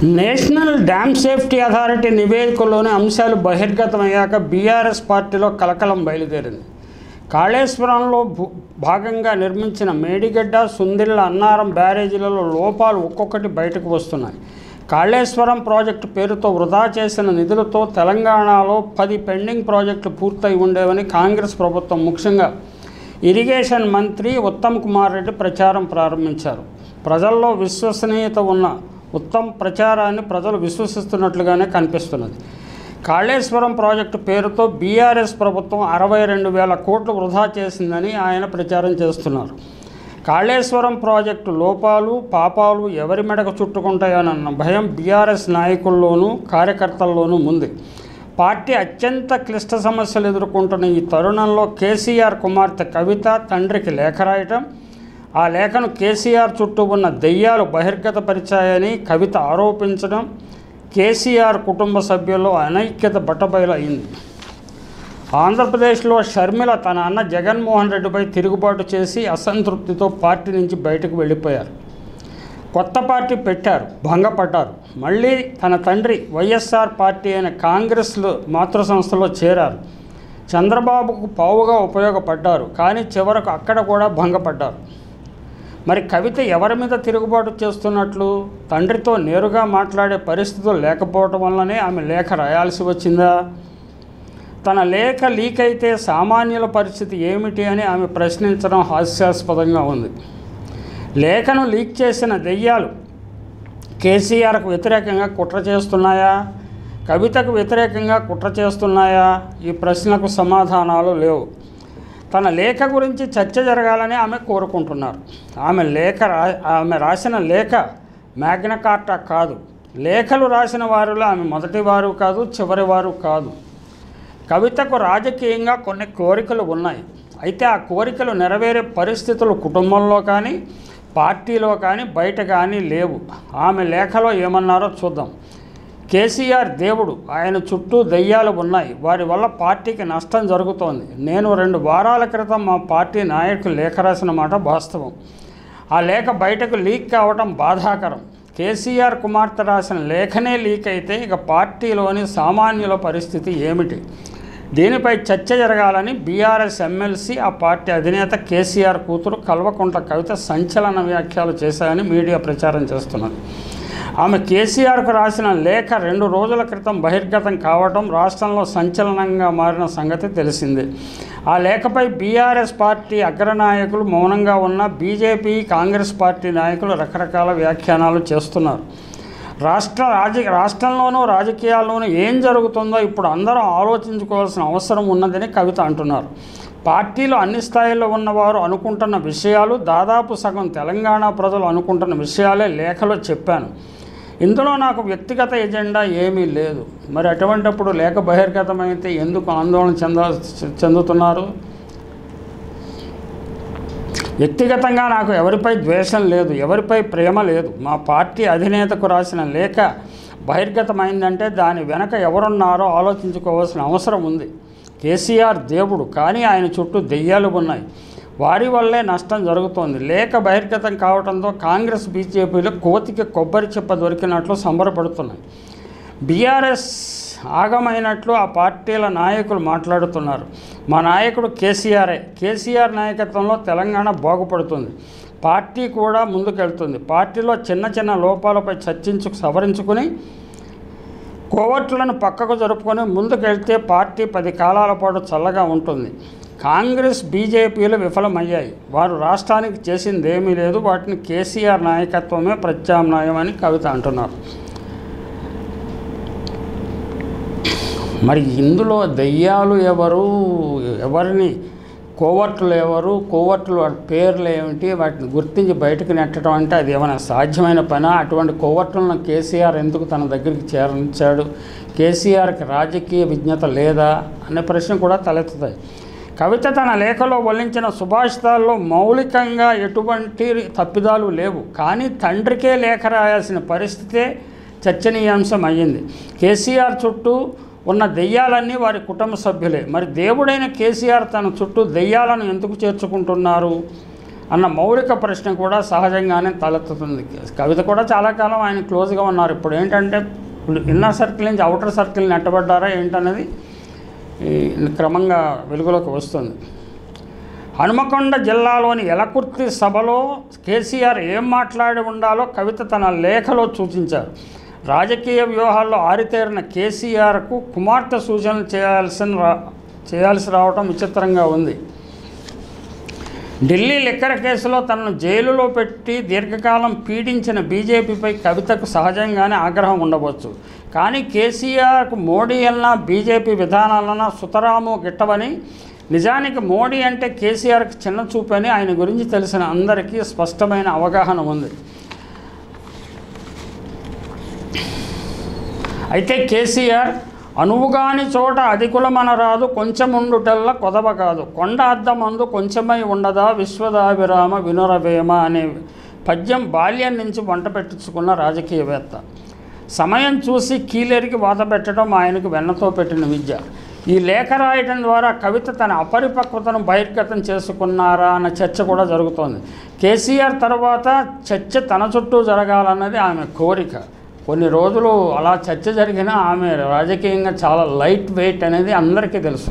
National dam safety authority నివేదికలోని అంశాలు బహిర్గతమయ్యాక BRS పార్టీలో కలకలం బయలుదేరింది. కాళేశ్వరంలో భాగంగా నిర్మించిన మేడిగడ్డ, సుందిళ్ల, అన్నారం బ్యారేజీలలో లోపాలు ఒక్కొక్కటి బయటకు వస్తున్నాయి. కాళేశ్వరం ప్రాజెక్టు పేరుతో వృధా చేసిన నిధులతో తెలంగాణలో 10 పెండింగ్ ప్రాజెక్టులు పూర్తయి ఉండేవని కాంగ్రెస్ ప్రభుత్వం, ముఖ్యంగా ఇరిగేషన్ మంత్రి ఉత్తమ్ కుమార్ రెడ్డి ప్రచారం ప్రారంభించారు. ప్రజల్లో విశ్వసనీయత ఉన్న ఉత్తమ్ ప్రచారాన్ని ప్రజలు విశ్వసిస్తున్నట్లుగానే కనిపిస్తున్నది. కాళేశ్వరం ప్రాజెక్టు పేరుతో బీఆర్ఎస్ ప్రభుత్వం 62,000 కోట్లు వృధా చేసిందని ఆయన ప్రచారం చేస్తున్నారు. కాళేశ్వరం ప్రాజెక్టు లోపాలు, పాపాలు ఎవరి మెడకు చుట్టుకుంటాయోనన్న భయం బీఆర్ఎస్ నాయకుల్లోనూ కార్యకర్తల్లోనూ ఉంది. పార్టీ అత్యంత క్లిష్ట సమస్యలు ఎదుర్కొంటున్న ఈ తరుణంలో కేసీఆర్ కుమార్తె కవిత తండ్రికి లేఖ రాయటం, ఆ లేఖను కేసీఆర్ చుట్టూ ఉన్న దెయ్యాలు బహిర్గతపరిచాయని కవిత ఆరోపించడం కేసీఆర్ కుటుంబ సభ్యుల్లో అనైక్యత బట్టబయలు అయింది. ఆంధ్రప్రదేశ్లో షర్మిల తన అన్న జగన్మోహన్ రెడ్డిపై తిరుగుబాటు చేసి అసంతృప్తితో పార్టీ నుంచి బయటకు వెళ్ళిపోయారు. కొత్త పార్టీ పెట్టారు, భంగపడ్డారు. మళ్ళీ తన తండ్రి వైఎస్ఆర్ పార్టీ అయిన కాంగ్రెస్లో మాతృ సంస్థలో చేరారు. చంద్రబాబుకు పావుగా ఉపయోగపడ్డారు, కానీ చివరకు అక్కడ కూడా భంగపడ్డారు. మరి కవిత ఎవరి మీద తిరుగుబాటు చేస్తున్నట్లు? తండ్రితో నేరుగా మాట్లాడే పరిస్థితులు లేకపోవటం వల్లనే ఆమె లేఖ రాయాల్సి వచ్చిందా? తన లేఖ లీక్ అయితే సామాన్యుల పరిస్థితి ఏమిటి అని ఆమె ప్రశ్నించడం హాస్యాస్పదంగా ఉంది. లేఖను లీక్ చేసిన దెయ్యాలు కేసీఆర్కు వ్యతిరేకంగా కుట్ర చేస్తున్నాయా, కవితకు వ్యతిరేకంగా కుట్ర చేస్తున్నాయా? ఈ ప్రశ్నలకు సమాధానాలు లేవు. తన లేఖ గురించి చర్చ జరగాలని ఆమె కోరుకుంటున్నారు. ఆమె రాసిన లేఖ మ్యాగ్నా కార్టా కాదు. లేఖలు రాసిన వారిలో ఆమె మొదటివారు కాదు, చివరివారు కాదు. కవితకు రాజకీయంగా కొన్ని కోరికలు ఉన్నాయి. అయితే ఆ కోరికలు నెరవేరే పరిస్థితులు కుటుంబంలో కానీ, పార్టీలో కానీ, బయట కానీ లేవు. ఆమె లేఖలో ఏమన్నారో చూద్దాం. కేసీఆర్ దేవుడు, ఆయన చుట్టూ దెయ్యాలు ఉన్నాయి, వారి వల్ల పార్టీకి నష్టం జరుగుతోంది. నేను 2 వారాల క్రితం మా పార్టీ నాయకులు లేఖ రాసిన మాట వాస్తవం. ఆ లేఖ బయటకు లీక్ కావడం బాధాకరం. కేసీఆర్ కుమార్తె రాసిన లేఖనే లీక్ అయితే ఇక పార్టీలోని సామాన్యుల పరిస్థితి ఏమిటి? దీనిపై చర్చ జరగాలని బీఆర్ఎస్ ఎమ్మెల్సీ, ఆ పార్టీ అధినేత కేసీఆర్ కూతురు కల్వకుంట్ల కవిత సంచలన వ్యాఖ్యలు చేశాయని మీడియా ప్రచారం చేస్తున్నది. ఆమె కేసీఆర్కు రాసిన లేఖ 2 రోజుల క్రితం బహిర్గతం కావడం రాష్ట్రంలో సంచలనంగా మారిన సంగతి తెలిసిందే. ఆ లేఖపై బీఆర్ఎస్ పార్టీ అగ్రనాయకులు మౌనంగా ఉన్న బీజేపీ, కాంగ్రెస్ పార్టీ నాయకులు రకరకాల వ్యాఖ్యానాలు చేస్తున్నారు. రాష్ట్రంలోనూ రాజకీయాల్లోనూ ఏం జరుగుతుందో ఇప్పుడు అందరం ఆలోచించుకోవాల్సిన అవసరం ఉన్నదని కవిత అంటున్నారు. పార్టీలో అన్ని స్థాయిల్లో ఉన్నవారు అనుకుంటున్న విషయాలు, దాదాపు సగం తెలంగాణ ప్రజలు అనుకుంటున్న విషయాలే లేఖలో చెప్పాను. ఇందులో నాకు వ్యక్తిగత ఎజెండా ఏమీ లేదు. మరి అటువంటిప్పుడు లేఖ బహిర్గతమైతే ఎందుకు ఆందోళన చెందుతున్నారు? వ్యక్తిగతంగా నాకు ఎవరిపై ద్వేషం లేదు, ఎవరిపై ప్రేమ లేదు. మా పార్టీ అధినేతకు రాసిన లేఖ బహిర్గతమైందంటే దాని వెనక ఎవరున్నారో ఆలోచించుకోవాల్సిన అవసరం ఉంది. కేసీఆర్ దేవుడు, కానీ ఆయన చుట్టూ దెయ్యాలు ఉన్నాయి, వారి వల్లే నష్టం జరుగుతోంది. లేఖ బహిర్గతం కావడంతో కాంగ్రెస్, బీజేపీలు కోతికి కొబ్బరి చెప్ప దొరికినట్లు సంబరపడుతున్నాయి. బీఆర్ఎస్ ఆగమైనట్లు ఆ పార్టీల నాయకులు మాట్లాడుతున్నారు. మా నాయకుడు కేసీఆరే, కేసీఆర్ నాయకత్వంలో తెలంగాణ బాగుపడుతుంది, పార్టీ కూడా ముందుకెళ్తుంది. పార్టీలో చిన్న చిన్న లోపాలపై సవరించుకుని కోవట్లను పక్కకు జరుపుకొని ముందుకెళ్తే పార్టీ 10 కాలాల పాటు చల్లగా ఉంటుంది. కాంగ్రెస్, బీజేపీలు విఫలమయ్యాయి. వారు రాష్ట్రానికి చేసింది ఏమీ లేదు. వాటిని కేసీఆర్ నాయకత్వమే ప్రత్యామ్నాయం అని కవిత అంటున్నారు. మరి ఇందులో దెయ్యాలు ఎవరు, ఎవరిని కోవర్టులు ఎవరు, కోవర్టులు వాటి పేర్లు ఏమిటి, వాటిని గుర్తించి బయటకు నెట్టడం అంటే అది ఏమైనా సాధ్యమైన పనా? అటువంటి కోవర్టులను కేసీఆర్ ఎందుకు తన దగ్గరికి చేర్చాడు? కేసీఆర్కి రాజకీయ విజ్ఞత లేదా అనే ప్రశ్న కూడా తలెత్తుతాయి. కవిత తన లేఖలో వల్లించిన సుభాషితాల్లో మౌలికంగా ఎటువంటి తప్పిదాలు లేవు, కానీ తండ్రికే లేఖ రాయాల్సిన పరిస్థితే చర్చనీయాంశం అయ్యింది. కేసీఆర్ చుట్టూ ఉన్న దెయ్యాలన్నీ వారి కుటుంబ సభ్యులే. మరి దేవుడైన కేసీఆర్ తన చుట్టూ దెయ్యాలను ఎందుకు చేర్చుకుంటున్నారు? అన్న మౌలిక ప్రశ్న కూడా సహజంగానే తలెత్తుతుంది. కవిత కూడా చాలా కాలం ఆయన క్లోజ్గా ఉన్నారు. ఇప్పుడు ఏంటంటే ఇన్నర్ సర్కిల్ నుంచి అవుటర్ సర్కిల్ నెట్టబడ్డారా ఏంటనేది క్రమంగా వెలుగులోకి వస్తుంది. హనుమకొండ జిల్లాలోని యలకుర్తి సభలో కేసీఆర్ ఏం మాట్లాడి ఉండాలో కవిత తన లేఖలో సూచించారు. రాజకీయ వ్యూహాల్లో ఆరితేరిన కేసీఆర్కు కుమార్తె సూచనలు చేయాల్సి రావడం విచిత్రంగా ఉంది. ఢిల్లీ లిక్కర్ కేసులో తనను జైలులో పెట్టి దీర్ఘకాలం పీడించిన బీజేపీపై కవితకు సహజంగానే ఆగ్రహం ఉండవచ్చు. కానీ కేసీఆర్కు మోడీ అన్నా బీజేపీ విధానాలన్నా సుతరాము గిట్టవని, నిజానికి మోడీ అంటే కేసీఆర్కి చిన్న చూపని ఆయన గురించి తెలిసిన అందరికీ స్పష్టమైన అవగాహన ఉంది. అయితే కేసీఆర్ అనువుగాని చోట అధికులమనరాదు, కొంచెముండుటల్ల కొదవ కాదు, కొండ అద్దమందు కొంచెమై ఉండదా విశ్వదాభిరామ వినురవేమ అనే పద్యం బాల్యం నుంచి వంట పెట్టించుకున్న రాజకీయవేత్త. సమయం చూసి కీలెరికి వాత పెట్టడం ఆయనకు వెన్నతో పెట్టిన విద్య. ఈ లేఖ రాయటం ద్వారా కవిత తన అపరిపక్వతను బహిర్గతం చేసుకున్నారా అన్న చర్చ కూడా జరుగుతోంది. కేసీఆర్ తర్వాత చర్చ తన చుట్టూ జరగాలన్నది ఆమె కోరిక. కొన్ని రోజులు అలా చర్చ జరిగినా ఆమె రాజకీయంగా చాలా లైట్ వెయిట్ అనేది అందరికీ తెలుసు.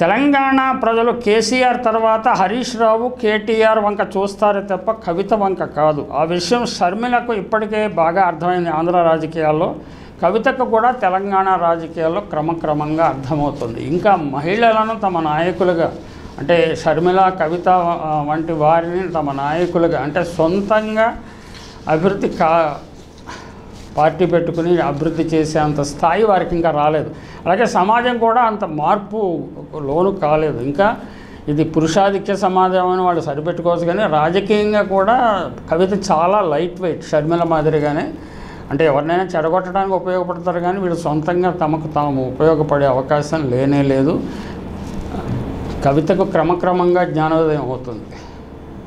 తెలంగాణ ప్రజలు కేసీఆర్ తర్వాత హరీష్ రావు, కేటీఆర్ వంక చూస్తారే తప్ప కవిత వంక కాదు. ఆ విషయం షర్మిలకు ఇప్పటికే బాగా అర్థమైంది. ఆంధ్ర రాజకీయాల్లో కవితకు కూడా తెలంగాణ రాజకీయాల్లో క్రమక్రమంగా అర్థమవుతుంది. ఇంకా మహిళలను తమ నాయకులుగా, అంటే షర్మిల, కవిత వంటి వారిని తమ నాయకులుగా, అంటే సొంతంగా అభివృద్ధి పార్టీ పెట్టుకుని అభివృద్ధి చేసేంత స్థాయి వారికి ఇంకా రాలేదు. అలాగే సమాజం కూడా అంత మార్పు లోను కాలేదు. ఇంకా ఇది పురుషాధిక్య సమాజం అని వాళ్ళు సరిపెట్టుకోవచ్చు. కానీ రాజకీయంగా కూడా కవిత చాలా లైట్ వెయిట్, షర్మిల మాదిరిగానే. అంటే ఎవరినైనా చెడగొట్టడానికి ఉపయోగపడతారు కానీ వీళ్ళు సొంతంగా తమకు తాము ఉపయోగపడే అవకాశం లేనే లేదు. కవితకు క్రమక్రమంగా జ్ఞానోదయం అవుతుంది.